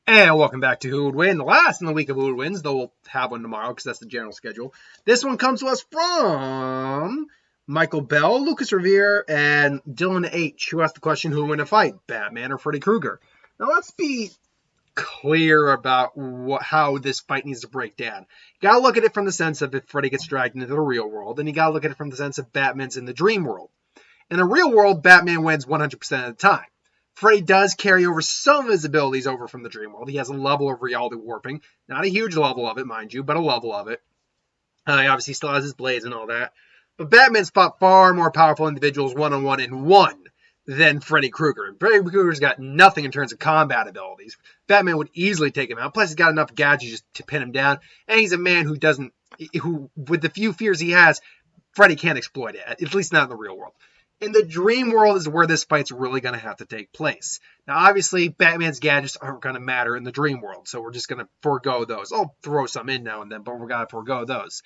And welcome back to Who Would Win, the last in the week of Who Would Wins, though we'll have one tomorrow because that's the general schedule. This one comes to us from Michael Bell, Lucas Revere, and Dylan H., who asked the question, who would win a fight, Batman or Freddy Krueger? Now let's be clear about how this fight needs to break down. You gotta look at it from the sense of if Freddy gets dragged into the real world, and you gotta look at it from the sense of Batman's in the dream world. In the real world, Batman wins 100% of the time. Freddy does carry over some of his abilities over from the dream world. He has a level of reality warping. Not a huge level of it, mind you, but a level of it. He obviously still has his blades and all that. But Batman's fought far more powerful individuals one-on-one in one than Freddy Krueger. Freddy Krueger's got nothing in terms of combat abilities. Batman would easily take him out. Plus, he's got enough gadgets to pin him down. And he's a man who, with the few fears he has, Freddy can't exploit it, at least not in the real world. In the dream world is where this fight's really going to have to take place. Now, obviously, Batman's gadgets aren't going to matter in the dream world, so we're just going to forego those. I'll throw some in now and then, but we're going to forego those.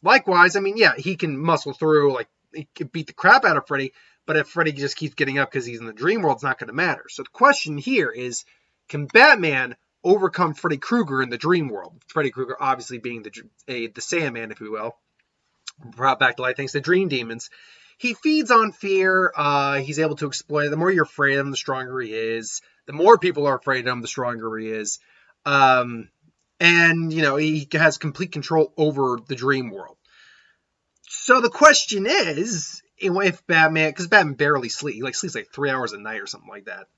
Likewise, I mean, yeah, he can muscle through, he can beat the crap out of Freddy, but if Freddy just keeps getting up because he's in the dream world, it's not going to matter. So the question here is, can Batman overcome Freddy Krueger in the dream world? Freddy Krueger obviously being the Sandman, if you will, brought back to life thanks to Dream Demons. He feeds on fear. He's able to exploit it. The more you're afraid of him, the stronger he is. The more people are afraid of him, the stronger he is. And, he has complete control over the dream world. So the question is, if Batman, because Batman barely sleeps, he sleeps 3 hours a night or something like that.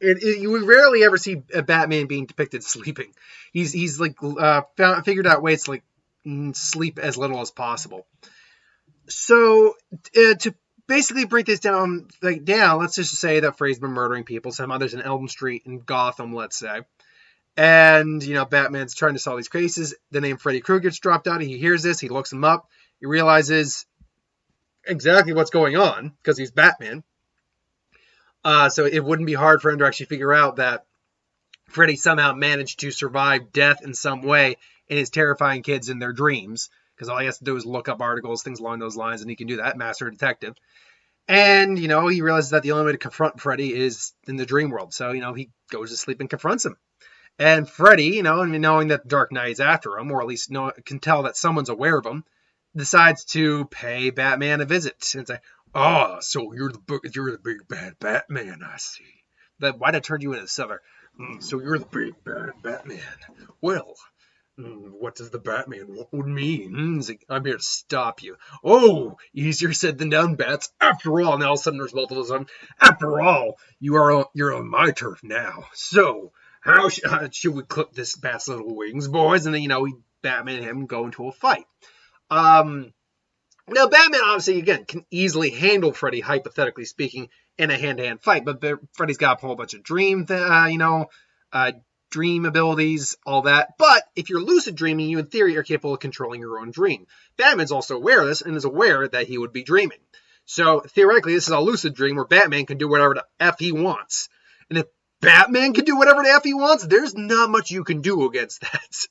You rarely ever see a Batman being depicted sleeping. He's figured out ways to sleep as little as possible. So, to basically break this down, let's just say that Freddy's been murdering people. Some others in Elm Street in Gotham, let's say. And, Batman's trying to solve these cases. The name Freddy Krueger gets dropped out. He hears this. He looks him up. He realizes exactly what's going on because he's Batman. So it wouldn't be hard for him to actually figure out that Freddy somehow managed to survive death in some way and is terrifying kids in their dreams. Because all he has to do is look up articles, things along those lines, and he can do that, master detective. And, he realizes that the only way to confront Freddy is in the dream world. So, he goes to sleep and confronts him. And Freddy, knowing that Dark Knight is after him, or at least can tell that someone's aware of him, decides to pay Batman a visit. And say, so you're the big bad Batman, I see. Why'd I turn you into Silver? So you're the big bad Batman. Well, what does the Batman mean? I'm here to stop you. Oh, easier said than done, Bats. After all, now all of a sudden there's multiple of them. After all, you're on my turf now. So, how should we clip this Bat's little wings, boys? And then, Batman and him go into a fight. Now, Batman, obviously, again, can easily handle Freddy, hypothetically speaking, in a hand-to-hand fight. But Freddy's got a whole bunch of dream abilities, all that. But if you're lucid dreaming, you in theory are capable of controlling your own dream. Batman's also aware of this and is aware that he would be dreaming. So theoretically, this is a lucid dream where Batman can do whatever the F he wants. And if Batman can do whatever the F he wants, there's not much you can do against that.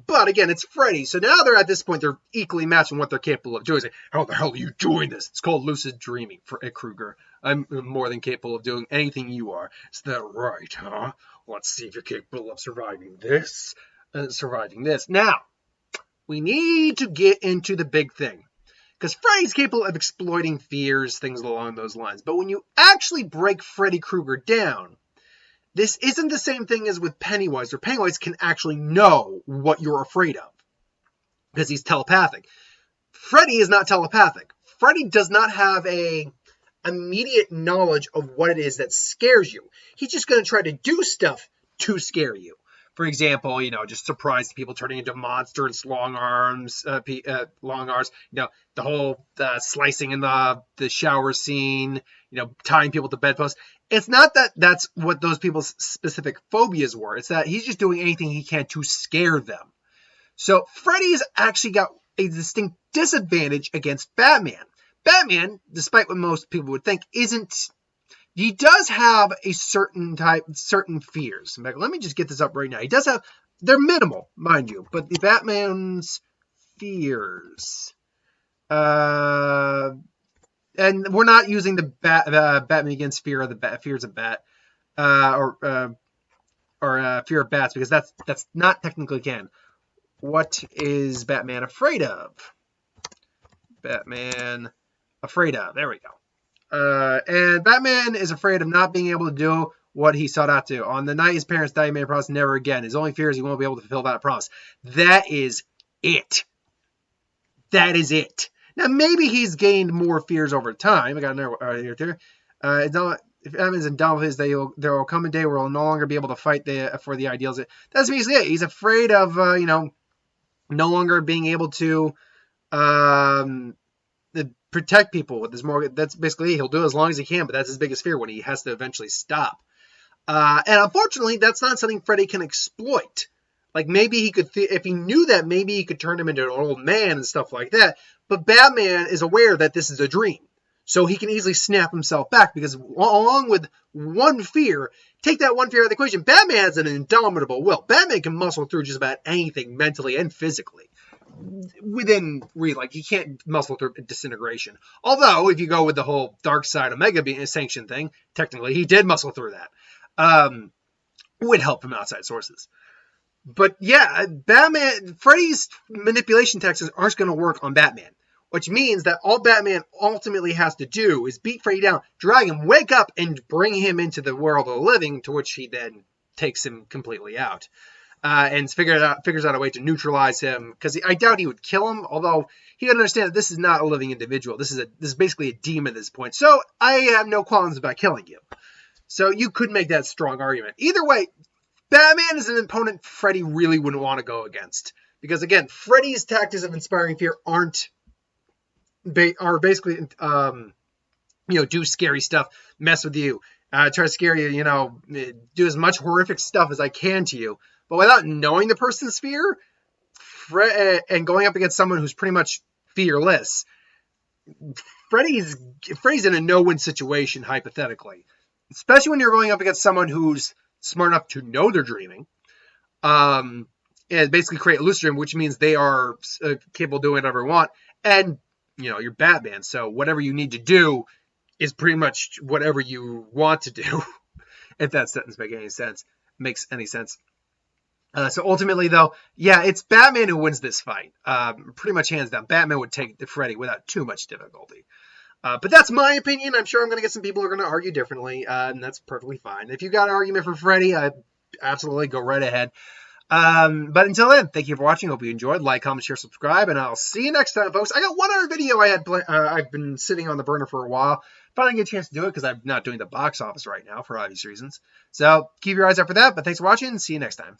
But again, it's Freddy. So now they're at this point, they're equally matching what they're capable of doing. Like, how the hell are you doing this? It's called lucid dreaming for Krueger. I'm more than capable of doing anything you are. Is that right, huh? Let's see if you're capable of surviving this and surviving this. Now, we need to get into the big thing. Because Freddy's capable of exploiting fears, things along those lines. But when you actually break Freddy Krueger down, this isn't the same thing as with Pennywise, where Pennywise can actually know what you're afraid of. Because he's telepathic. Freddy is not telepathic. Freddy does not have a immediate knowledge of what it is that scares you. He's just going to try to do stuff to scare you. For example, just surprise people turning into monsters, long arms, the whole slicing in the shower scene, tying people to bedposts. It's not that that's what those people's specific phobias were. It's that he's just doing anything he can to scare them. So Freddy's actually got a distinct disadvantage against Batman. Batman, despite what most people would think, he does have a certain fears. In fact, let me just get this up right now. He does have, they're minimal, mind you, but the Batman's fears, and we're not using the Batman Against Fear or the fears of Bat. or fear of bats, because that's not technically canon. What is Batman afraid of? Batman afraid of. There we go. And Batman is afraid of not being able to do what he sought out to. On the night his parents died, he made a promise never again. His only fear is he won't be able to fulfill that promise. That is it. That is it. Now, maybe he's gained more fears over time. I got another here too. If Batman's in doubt of his, there will come a day where he'll no longer be able to fight for the ideals. That's basically it. He's afraid of, no longer being able to protect people with his more. That's basically it. He'll do it as long as he can, but that's his biggest fear when he has to eventually stop. And unfortunately, that's not something Freddy can exploit. Like, maybe he could, if he knew that, maybe he could turn him into an old man and stuff like that. But Batman is aware that this is a dream. So he can easily snap himself back, because along with one fear, take that one fear out of the equation, Batman has an indomitable will. Batman can muscle through just about anything mentally and physically. Within reason, like, he can't muscle through disintegration. Although, if you go with the whole dark side Omega being a sanction thing, technically he did muscle through that. With help from outside sources. But yeah, Freddy's manipulation tactics aren't going to work on Batman. Which means that all Batman ultimately has to do is beat Freddy down, drag him, wake up, and bring him into the world of the living, to which he then takes him completely out. And figures out a way to neutralize him, because I doubt he would kill him, although he would understand that this is not a living individual. This is basically a demon at this point. So I have no qualms about killing you. So you could make that strong argument. Either way, Batman is an opponent Freddy really wouldn't want to go against. Because again, Freddy's tactics of inspiring fear are basically, do scary stuff, mess with you, try to scare you, do as much horrific stuff as I can to you. But without knowing the person's fear, and going up against someone who's pretty much fearless, Freddy's in a no-win situation, hypothetically. Especially when you're going up against someone who's smart enough to know they're dreaming, and basically create a lucid dream, which means they are capable of doing whatever they want. And, you're Batman, so whatever you need to do is pretty much whatever you want to do. If that sentence makes any sense. So ultimately, though, yeah, it's Batman who wins this fight. Pretty much hands down. Batman would take the Freddy without too much difficulty. But that's my opinion. I'm sure I'm going to get some people who are going to argue differently, and that's perfectly fine. If you've got an argument for Freddy, absolutely go right ahead. But until then, thank you for watching. Hope you enjoyed. Like, comment, share, subscribe, and I'll see you next time, folks. I got one other video I've been sitting on the burner for a while. Finally get a chance to do it because I'm not doing the box office right now for obvious reasons. So keep your eyes out for that. But thanks for watching, and see you next time.